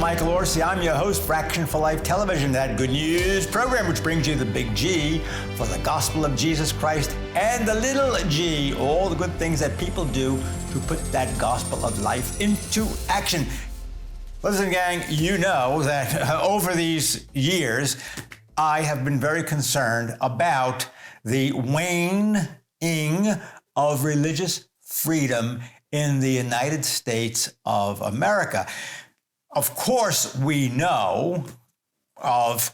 Michael Orsi. I'm your host for Action for Life Television, that good news program which brings you the big G for the gospel of Jesus Christ and the little g, all the good things that people do to put that gospel of life into action. Listen, gang, you know that over these years, I have been very concerned about the waning of religious freedom in the United States of America. Of course, we know of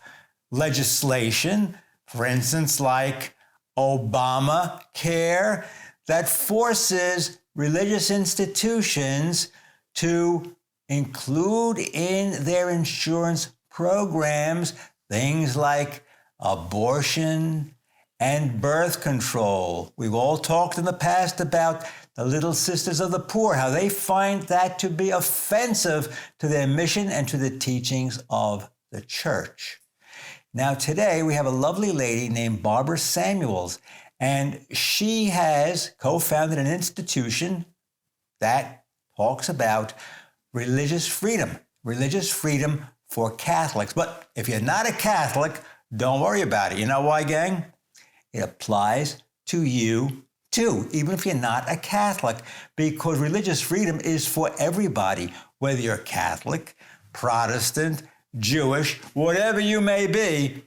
legislation, for instance, like Obamacare, that forces religious institutions to include in their insurance programs things like abortion and birth control. We've all talked in the past about the Little Sisters of the Poor, how they find that to be offensive to their mission and to the teachings of the church. Now, today we have a lovely lady named Barbara Samuels, and she has co-founded an institution that talks about religious freedom for Catholics. But if you're not a Catholic, don't worry about it. You know why, gang? It applies to you too, even if you're not a Catholic, because religious freedom is for everybody, whether you're Catholic, Protestant, Jewish, whatever you may be.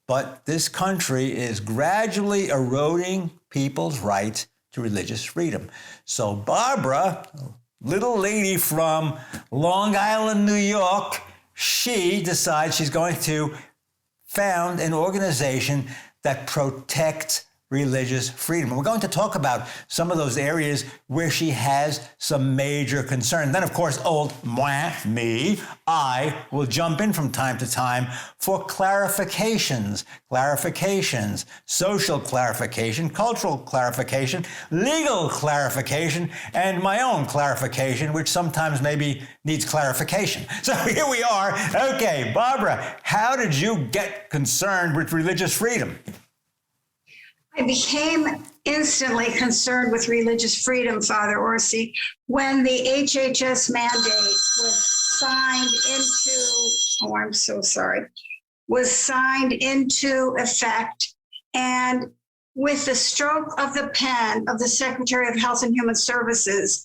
But this country is gradually eroding people's rights to religious freedom. So Barbara, little lady from Long Island, New York, she decides she's going to found an organization that protects religious freedom. And we're going to talk about some of those areas where she has some major concern. Then, of course, old me, I will jump in from time to time for clarifications, social clarification, cultural clarification, legal clarification, and my own clarification, which sometimes maybe needs clarification. So here we are. Okay, Barbara, how did you get concerned with religious freedom? I became instantly concerned with religious freedom, Father Orsi, when the HHS mandate was signed into effect. And with the stroke of the pen of the Secretary of Health and Human Services,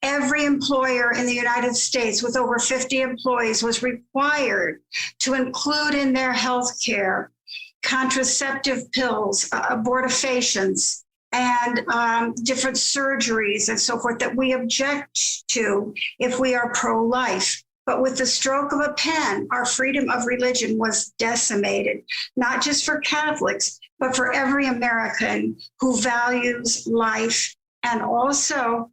every employer in the United States with over 50 employees was required to include in their health care contraceptive pills, abortifacients, and different surgeries and so forth that we object to if we are pro-life. But with the stroke of a pen, our freedom of religion was decimated, not just for Catholics, but for every American who values life. And also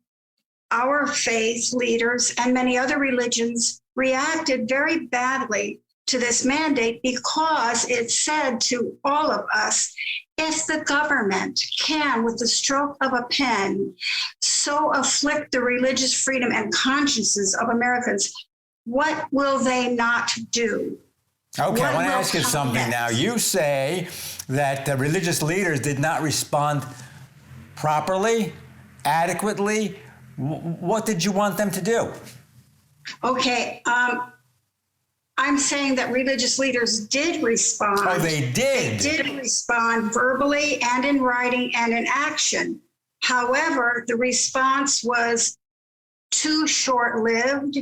our faith leaders and many other religions reacted very badly to this mandate because it said to all of us, if the government can, with the stroke of a pen, so afflict the religious freedom and consciences of Americans, what will they not do? Okay, I want to ask you something now. You say that religious leaders did not respond properly, adequately. What did you want them to do? Okay, I'm saying that religious leaders did respond. Oh, they did? They did respond verbally and in writing and in action. However, the response was too short-lived,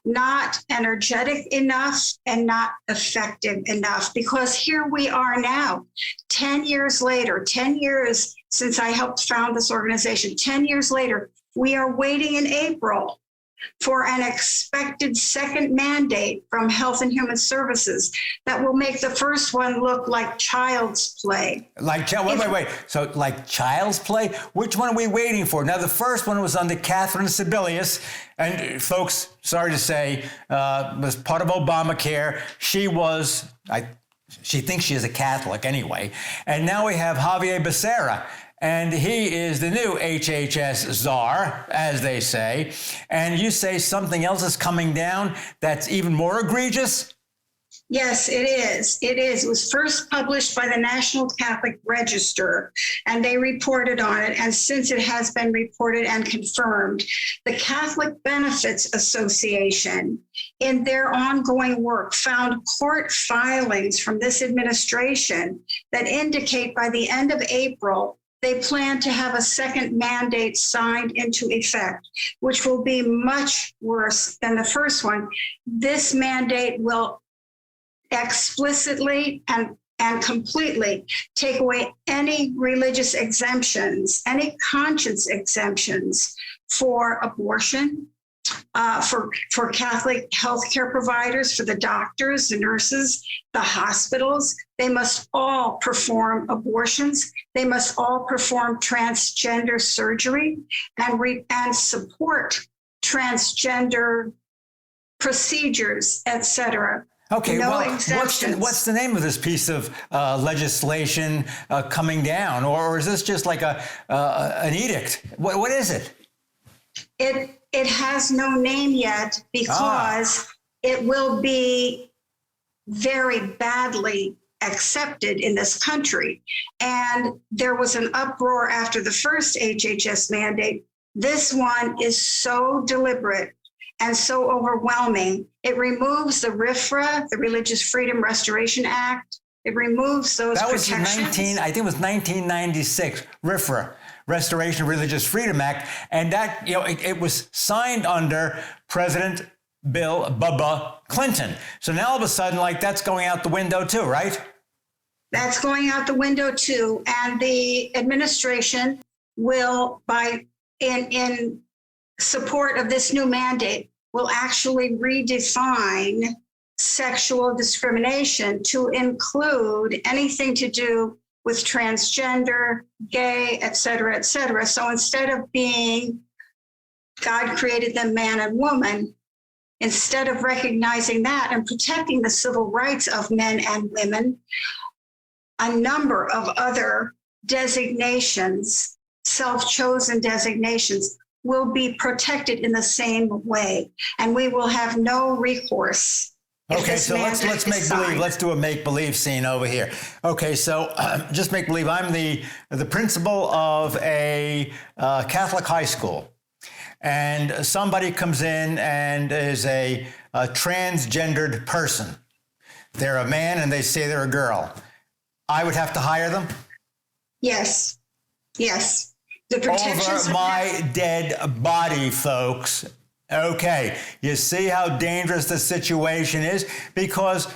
not energetic enough, and not effective enough, because here we are now, 10 years later, 10 years since I helped found this organization, 10 years later, we are waiting in April for an expected second mandate from Health and Human Services that will make the first one look like child's play. Wait. So like child's play? Which one are we waiting for? Now, the first one was under Catherine Sebelius, and folks, sorry to say, was part of Obamacare. She thinks she is a Catholic anyway. And now we have Javier Becerra. And he is the new HHS czar, as they say. And you say something else is coming down that's even more egregious? Yes, it is. It is. It was first published by the National Catholic Register, and they reported on it. And since it has been reported and confirmed, the Catholic Benefits Association, in their ongoing work, found court filings from this administration that indicate by the end of April, they plan to have a second mandate signed into effect, which will be much worse than the first one. This mandate will explicitly and completely take away any religious exemptions, any conscience exemptions for abortion, for Catholic healthcare providers, for the doctors, the nurses, the hospitals. They must all perform abortions. They must all perform transgender surgery and support transgender procedures, etc. Okay, no well, exemptions. what's the name of this piece of legislation coming down, or is this just like an edict? What is it? It has no name yet because it will be very badly accepted in this country. And there was an uproar after the first HHS mandate. This one is so deliberate and so overwhelming. It removes the RFRA, the Religious Freedom Restoration Act. It removes those protections. I think it was 1996, RFRA, Restoration of Religious Freedom Act. And that, it was signed under President Bill Bubba Clinton. So now all of a sudden, that's going out the window too, right? That's going out the window too. And the administration will, in support of this new mandate, will actually redefine sexual discrimination to include anything to do with transgender, gay, et cetera, et cetera. So instead of being God created them man and woman, instead of recognizing that and protecting the civil rights of men and women, a number of other designations, self-chosen designations, will be protected in the same way, and we will have no recourse. Okay, so let's make believe. Let's do a make believe scene over here. Okay, so just make believe I'm the principal of a Catholic high school, and somebody comes in and is a transgendered person. They're a man and they say they're a girl. I would have to hire them? Yes. Yes. The protections over my dead body, folks. Okay, you see how dangerous the situation is? Because,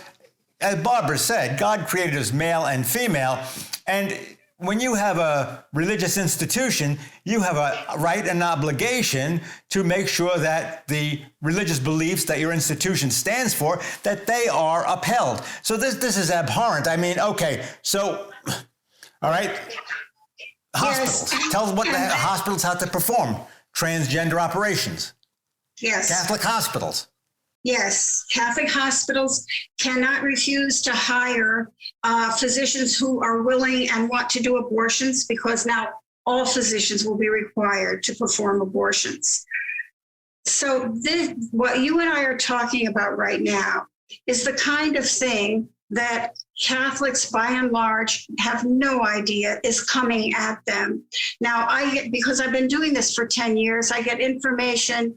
as Barbara said, God created us male and female, and when you have a religious institution, you have a right and obligation to make sure that the religious beliefs that your institution stands for, that they are upheld. So this is abhorrent. I mean, okay, so, all right, hospitals. Yes. Tell us what the hospitals have to perform. Transgender operations. Yes. Catholic hospitals. Yes, Catholic hospitals cannot refuse to hire physicians who are willing and want to do abortions, because now all physicians will be required to perform abortions. So what you and I are talking about right now is the kind of thing that Catholics, by and large, have no idea is coming at them. Now, because I've been doing this for 10 years, I get information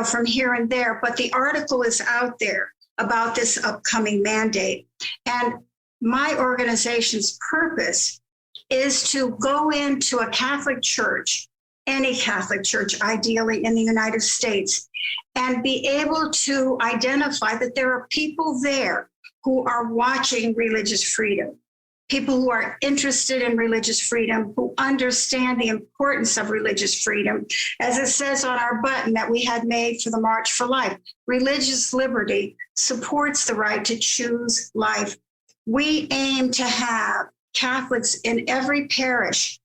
from here and there, but the article is out there about this upcoming mandate. And my organization's purpose is to go into a Catholic church, any Catholic church, ideally in the United States, and be able to identify that there are people there who are watching religious freedom, people who are interested in religious freedom, who understand the importance of religious freedom. As it says on our button that we had made for the March for Life, religious liberty supports the right to choose life. We aim to have Catholics in every parish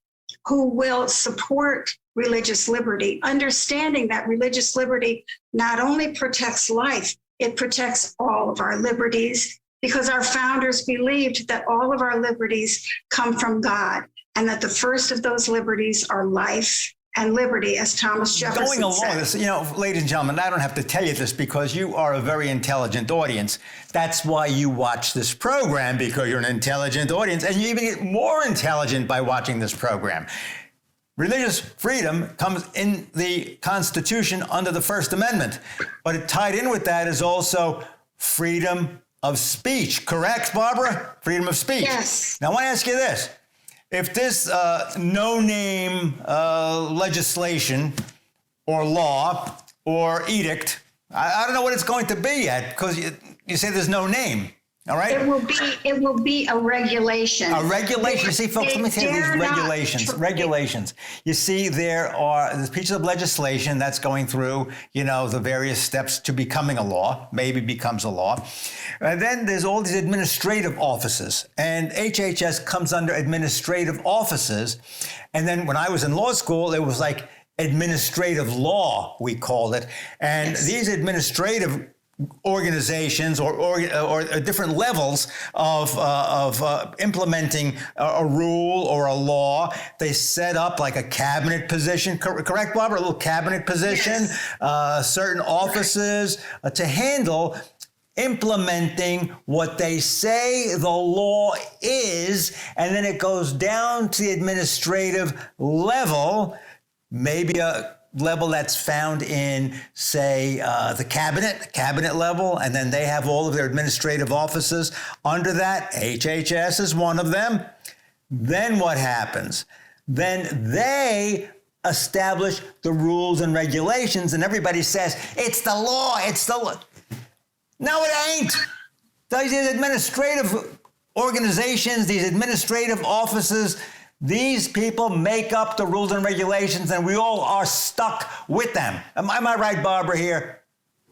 who will support religious liberty, understanding that religious liberty not only protects life, it protects all of our liberties, because our founders believed that all of our liberties come from God, and that the first of those liberties are life and liberty, as Thomas Jefferson Going along said. this, ladies and gentlemen, I don't have to tell you this because you are a very intelligent audience. That's why you watch this program, because you're an intelligent audience, and you even get more intelligent by watching this program. Religious freedom comes in the Constitution under the First Amendment, but tied in with that is also freedom of speech. Correct, Barbara? Freedom of speech. Yes. Now, I want to ask you this. If this no-name legislation or law or edict, I don't know what it's going to be yet, because you say there's no name. All right. It will be a regulation. A regulation. You see, folks, let me tell you these regulations. Regulations. You see, there's pieces of legislation that's going through, the various steps to becoming a law, maybe becomes a law. And then there's all these administrative offices, and HHS comes under administrative offices. And then when I was in law school, it was like administrative law, we called it. And Yes. These administrative organizations or different levels of implementing a rule or a law. They set up like a cabinet position, correct, Barbara? A little cabinet position, Yes. certain offices to handle implementing what they say the law is, and then it goes down to the administrative level, maybe a level that's found in, say, the cabinet level, and then they have all of their administrative offices under that. HHS is one of them. Then what happens? Then they establish the rules and regulations, and everybody says, it's the law, it's the law. No, it ain't. These administrative organizations, these administrative offices, these people make up the rules and regulations, and we all are stuck with them. Am I right, Barbara, here?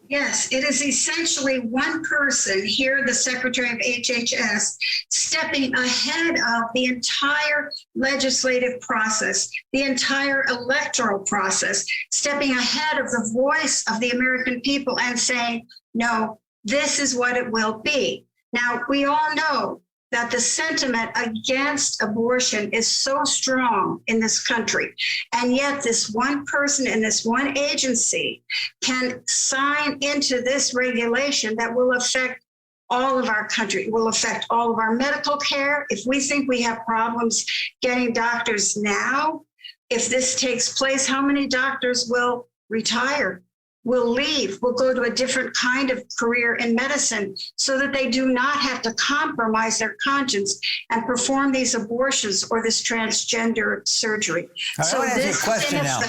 Yes, it is essentially one person, here the Secretary of HHS, stepping ahead of the entire legislative process, the entire electoral process, stepping ahead of the voice of the American people and saying, no, this is what it will be. Now, we all know that the sentiment against abortion is so strong in this country. And yet this one person in this one agency can sign into this regulation that will affect all of our country. It will affect all of our medical care. If we think we have problems getting doctors now, if this takes place, how many doctors will retire? Will leave, will go to a different kind of career in medicine so that they do not have to compromise their conscience and perform these abortions or this transgender surgery. So I want to ask you a question now.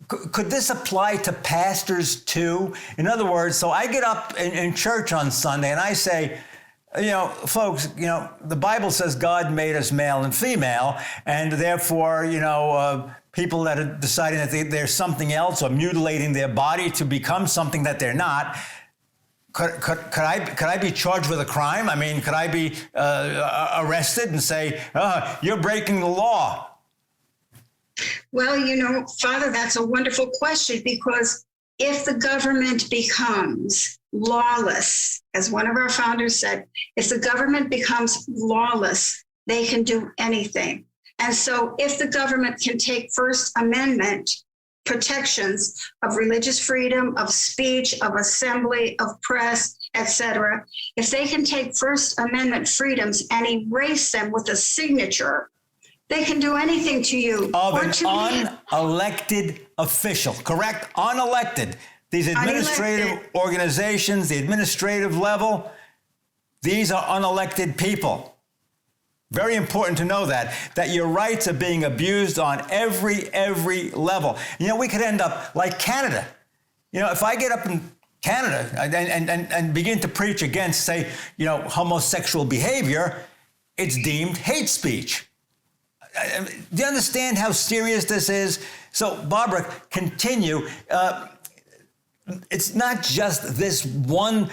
Could this apply to pastors too? In other words, so I get up in church on Sunday and I say, folks, the Bible says God made us male and female, and therefore, people that are deciding that they're something else or mutilating their body to become something that they're not, could I be charged with a crime? I mean, could I be arrested and say, you're breaking the law? Well, Father, that's a wonderful question, because if the government becomes lawless, as one of our founders said, if the government becomes lawless, they can do anything. And so if the government can take First Amendment protections of religious freedom, of speech, of assembly, of press, etc., if they can take First Amendment freedoms and erase them with a signature, they can do anything to you. Of an unelected official, correct? Unelected. These administrative organizations, the administrative level, these are unelected people. Very important to know that your rights are being abused on every level. We could end up like Canada. If I get up in Canada and begin to preach against, say, homosexual behavior, it's deemed hate speech. Do you understand how serious this is? So, Barbara, continue. It's not just this one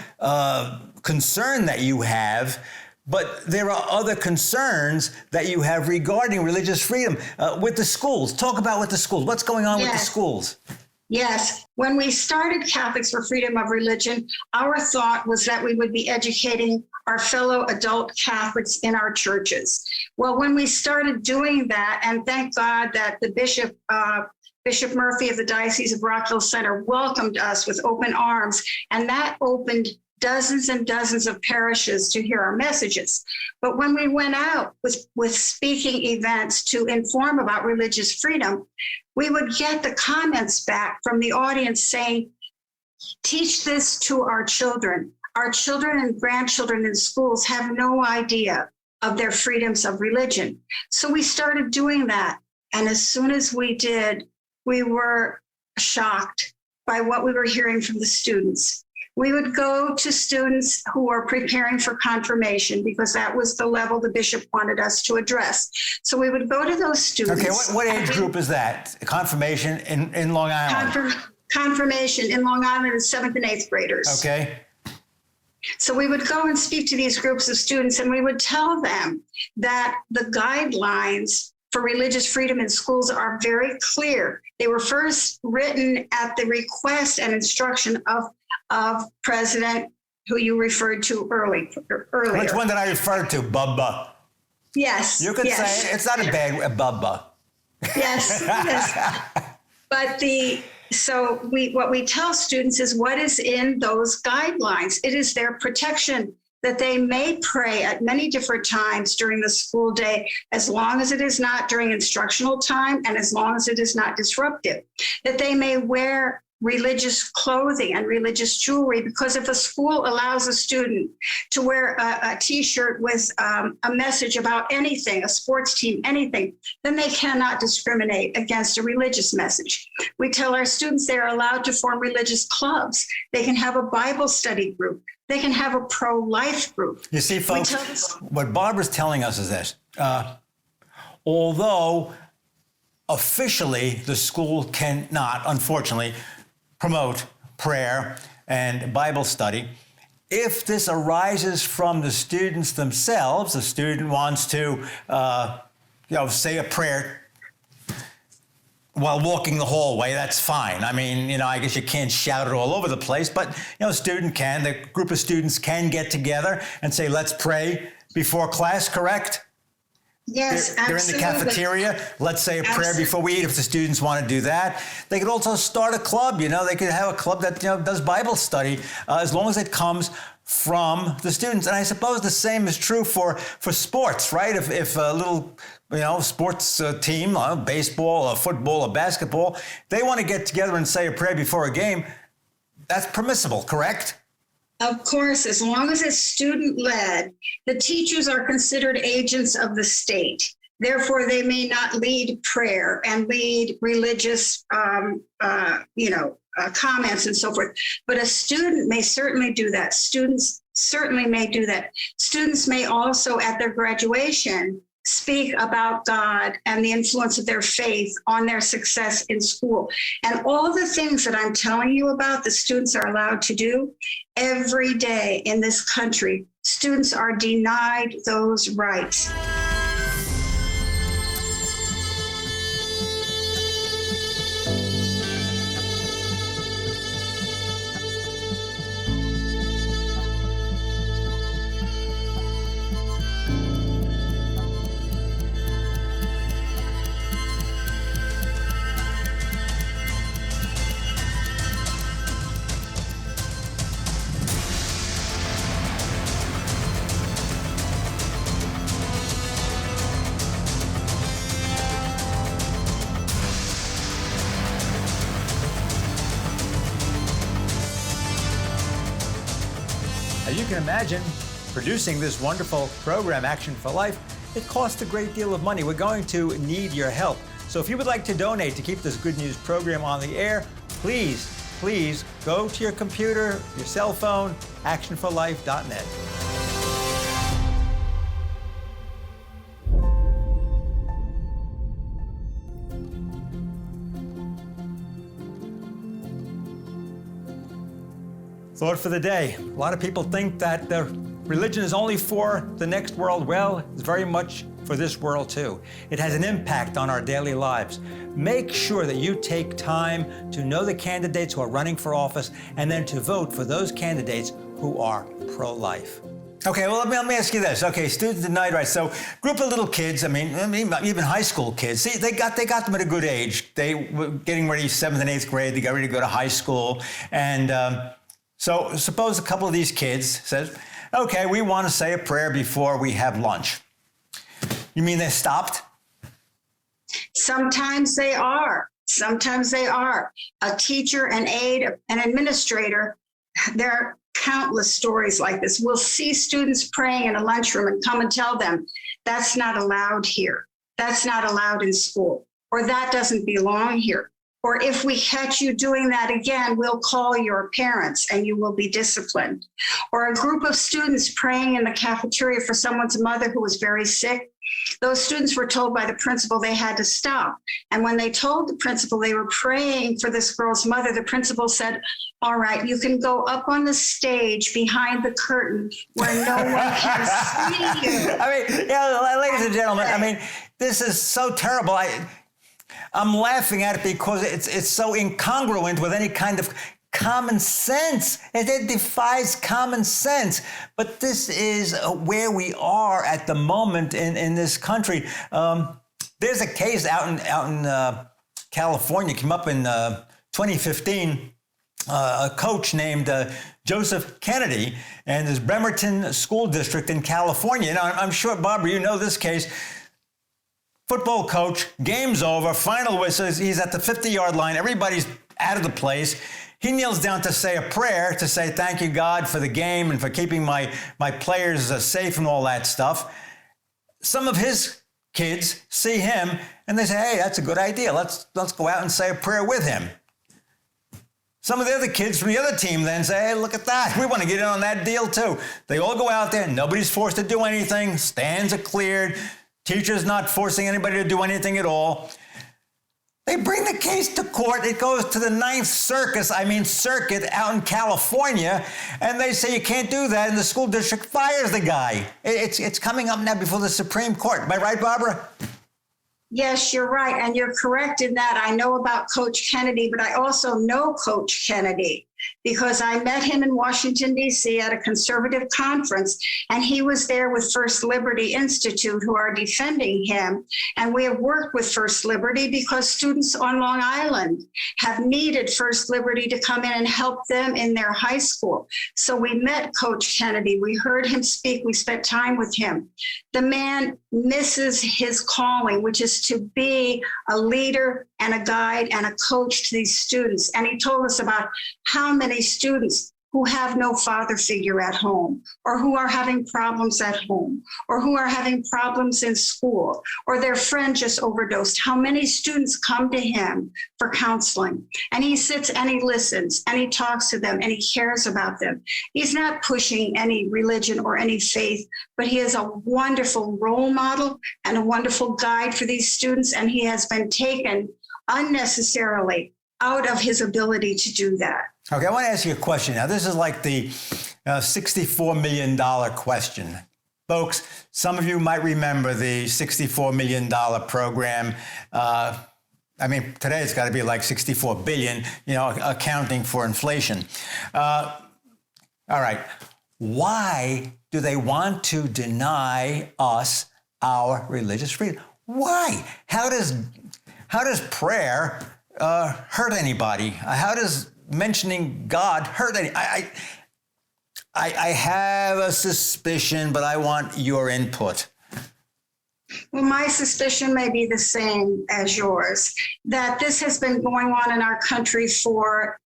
concern that you have, but there are other concerns that you have regarding religious freedom with the schools. Talk about with the schools. What's going on with the schools? Yes. When we started Catholics for Freedom of Religion, our thought was that we would be educating our fellow adult Catholics in our churches. Well, when we started doing that, and thank God that the bishop Bishop Murphy of the Diocese of Rockville Center welcomed us with open arms, and that opened dozens and dozens of parishes to hear our messages. But when we went out with speaking events to inform about religious freedom, we would get the comments back from the audience saying, teach this to our children. Our children and grandchildren in schools have no idea of their freedoms of religion. So we started doing that. And as soon as we did, we were shocked by what we were hearing from the students. We would go to students who were preparing for confirmation because that was the level the bishop wanted us to address. So we would go to those students. Okay, what age group is that? Confirmation in Long Island? Confirmation in Long Island is 7th and 8th graders. Okay. So we would go and speak to these groups of students, and we would tell them that the guidelines for religious freedom in schools are very clear. They were first written at the request and instruction of President, who you referred to earlier. Which one did I refer to, Bubba? Yes. You could yes. say it's not a bad Bubba. Yes. Yes. But what we tell students is what is in those guidelines. It is their protection that they may pray at many different times during the school day, as long as it is not during instructional time and as long as it is not disruptive, that they may wear religious clothing and religious jewelry, because if a school allows a student to wear a T-shirt with a message about anything, a sports team, anything, then they cannot discriminate against a religious message. We tell our students they are allowed to form religious clubs. They can have a Bible study group. They can have a pro-life group. You see, folks, what Barbara's telling us is this. Although officially the school cannot, unfortunately, promote prayer and Bible study, if this arises from the students themselves, the student wants to, say a prayer while walking the hallway, that's fine. I mean, I guess you can't shout it all over the place, but, the group of students can get together and say, let's pray before class, correct? Yes, they're absolutely. in the cafeteria. Let's say a prayer before we eat if the students want to do that. They could also start a club. They could have a club that does Bible study as long as it comes from the students. And I suppose the same is true for sports, right? If a little sports team, baseball, or football, or basketball, they want to get together and say a prayer before a game, that's permissible, correct? Of course, as long as it's student-led, the teachers are considered agents of the state. Therefore, they may not lead prayer and lead religious, comments and so forth. But a student may certainly do that. Students certainly may do that. Students may also, at their graduation, speak about God and the influence of their faith on their success in school. And all the things that I'm telling you about, the students are allowed to do every day in this country. Students are denied those rights. As you can imagine, producing this wonderful program, Action for Life, it costs a great deal of money. We're going to need your help. So if you would like to donate to keep this good news program on the air, please go to your computer, your cell phone, actionforlife.net. Thought for the day. A lot of people think that the religion is only for the next world. Well, it's very much for this world too. It has an impact on our daily lives. Make sure that you take time to know the candidates who are running for office and then to vote for those candidates who are pro-life. Okay, well, let me ask you this. Okay, students denied rights. So, group of little kids. I mean, even high school kids. See, they got them at a good age. They were getting ready 7th and 8th grade. They got ready to go to high school. And so, suppose a couple of these kids says, "Okay, we want to say a prayer before we have lunch." You mean they stopped? Sometimes they are. Sometimes they are. A teacher, an aide, an administrator. There are countless stories like this. We'll see students praying in a lunchroom and come and tell them, that's not allowed here. That's not allowed in school. Or that doesn't belong here. Or if we catch you doing that again, we'll call your parents and you will be disciplined. Or a group of students praying in the cafeteria for someone's mother who was very sick. Those students were told by the principal they had to stop. And when they told the principal they were praying for this girl's mother, the principal said, all right, you can go up on the stage behind the curtain where no one can see you. I mean, ladies and gentlemen, I mean, this is so terrible. I'm laughing at it because it's so incongruent with any kind of common sense. It defies common sense. But this is where we are at the moment in this country. There's a case out in California, came up in 2015. A coach named Joseph Kennedy and his Bremerton School District in California. Now, I'm sure, Barbara, you know this case. Football coach, game's over, final whistle, he's at the 50-yard line, everybody's out of the place. He kneels down to say a prayer, to say thank you, God, for the game and for keeping my players safe and all that stuff. Some of his kids see him and they say, hey, that's a good idea. Let's go out and say a prayer with him. Some of the other kids from the other team then say, hey, look at that. We want to get in on that deal too. They all go out there. Nobody's forced to do anything. Stands are cleared. Teacher's not forcing anybody to do anything at all. They bring the case to court. It goes to the Ninth Circuit out in California, and they say you can't do that, and the school district fires the guy. It's coming up now before the Supreme Court. Am I right, Barbara? Yes, you're right. And you're correct in that. I know about Coach Kennedy, but I also know Coach Kennedy because I met him in Washington, D.C. at a conservative conference, and he was there with First Liberty Institute, who are defending him. And we have worked with First Liberty because students on Long Island have needed First Liberty to come in and help them in their high school. So we met Coach Kennedy. We heard him speak. We spent time with him. The man misses his calling, which is to be a leader and a guide and a coach to these students. And he told us about how many students who have no father figure at home, or who are having problems at home, or who are having problems in school, or their friend just overdosed. How many students come to him for counseling? And he sits and he listens and he talks to them and he cares about them. He's not pushing any religion or any faith, but he is a wonderful role model and a wonderful guide for these students. And he has been taken unnecessarily out of his ability to do that. Okay, I want to ask you a question now. This is like the $64 million question. Folks, some of you might remember the $64 million program. Today it's got to be like 64 billion, accounting for inflation. All right. Why do they want to deny us our religious freedom? Why? How does prayer hurt anybody? How does mentioning God hurt any? I have a suspicion, but I want your input. Well, my suspicion may be the same as yours, that this has been going on in our country for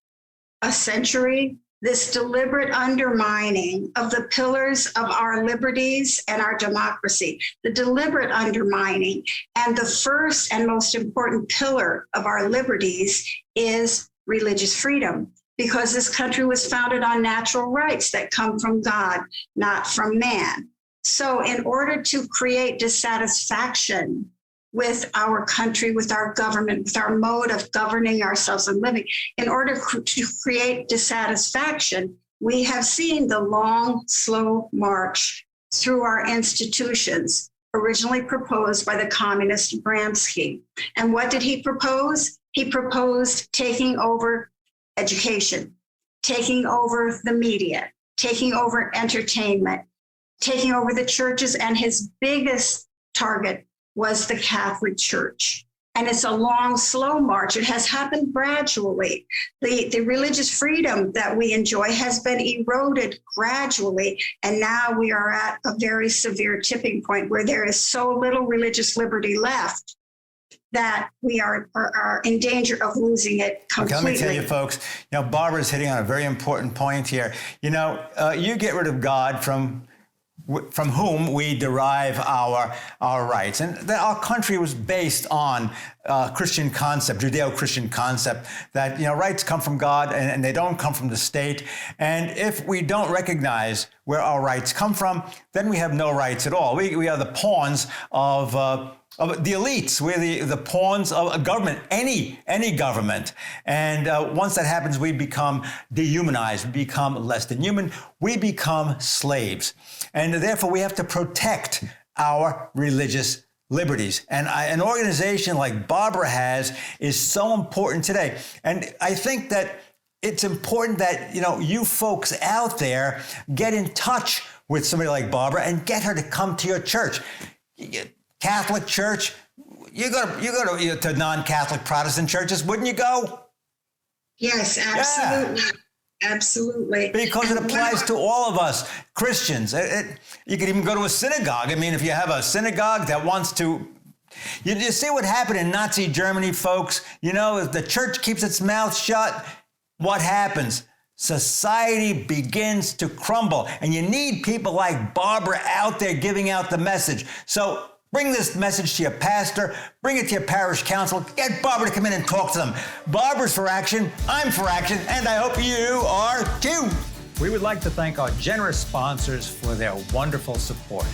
a century, this deliberate undermining of the pillars of our liberties and our democracy, the deliberate undermining. And the first and most important pillar of our liberties is religious freedom, because this country was founded on natural rights that come from God, not from man. So in order to create dissatisfaction with our country, with our government, with our mode of governing ourselves and living, in order to create dissatisfaction, we have seen the long, slow march through our institutions, originally proposed by the communist Bransky. And what did he propose? He proposed taking over education, taking over the media, taking over entertainment, taking over the churches, and his biggest target was the Catholic Church. And it's a long, slow march. It has happened gradually. The religious freedom that we enjoy has been eroded gradually. And now we are at a very severe tipping point where there is so little religious liberty left that we are in danger of losing it completely. Okay, let me tell you, folks, Barbara's hitting on a very important point here. You get rid of God from whom we derive our rights. And our country was based on Christian concept, Judeo-Christian concept, that rights come from God and they don't come from the state. And if we don't recognize where our rights come from, then we have no rights at all. We are the pawns of the elites. We're the pawns of a government, any government. And once that happens, we become dehumanized, we become less than human, we become slaves. And therefore, we have to protect our religious liberties. And an organization like Barbara has is so important today. And I think that it's important that, you folks out there get in touch with somebody like Barbara and get her to come to your church. Catholic church, you go to non-Catholic Protestant churches, wouldn't you go? Yes, absolutely. Yeah. Absolutely. Because it applies to all of us, Christians. You could even go to a synagogue. I mean, if you have a synagogue that wants to... You see what happened in Nazi Germany, folks? If the church keeps its mouth shut, what happens? Society begins to crumble. And you need people like Barbara out there giving out the message. So bring this message to your pastor, bring it to your parish council, get Barbara to come in and talk to them. Barbara's for action, I'm for action, and I hope you are too. We would like to thank our generous sponsors for their wonderful support.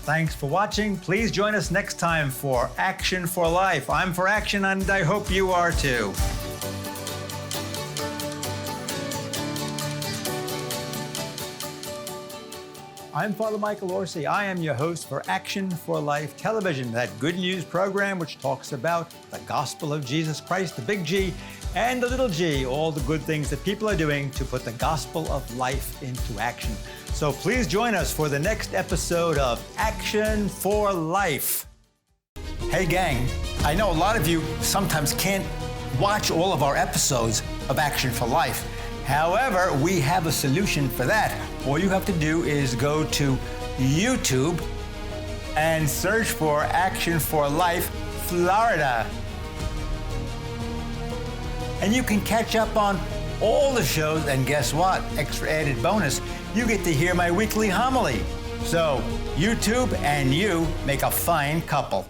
Thanks for watching. Please join us next time for Action for Life. I'm for action, and I hope you are too. I'm Father Michael Orsi. I am your host for Action for Life Television, that good news program which talks about the gospel of Jesus Christ, the big G, and the little g, all the good things that people are doing to put the gospel of life into action. So please join us for the next episode of Action for Life. Hey gang, I know a lot of you sometimes can't watch all of our episodes of Action for Life. However, we have a solution for that. All you have to do is go to YouTube and search for Action for Life Florida. And you can catch up on all the shows, and guess what? Extra added bonus, you get to hear my weekly homily. So, YouTube and you make a fine couple.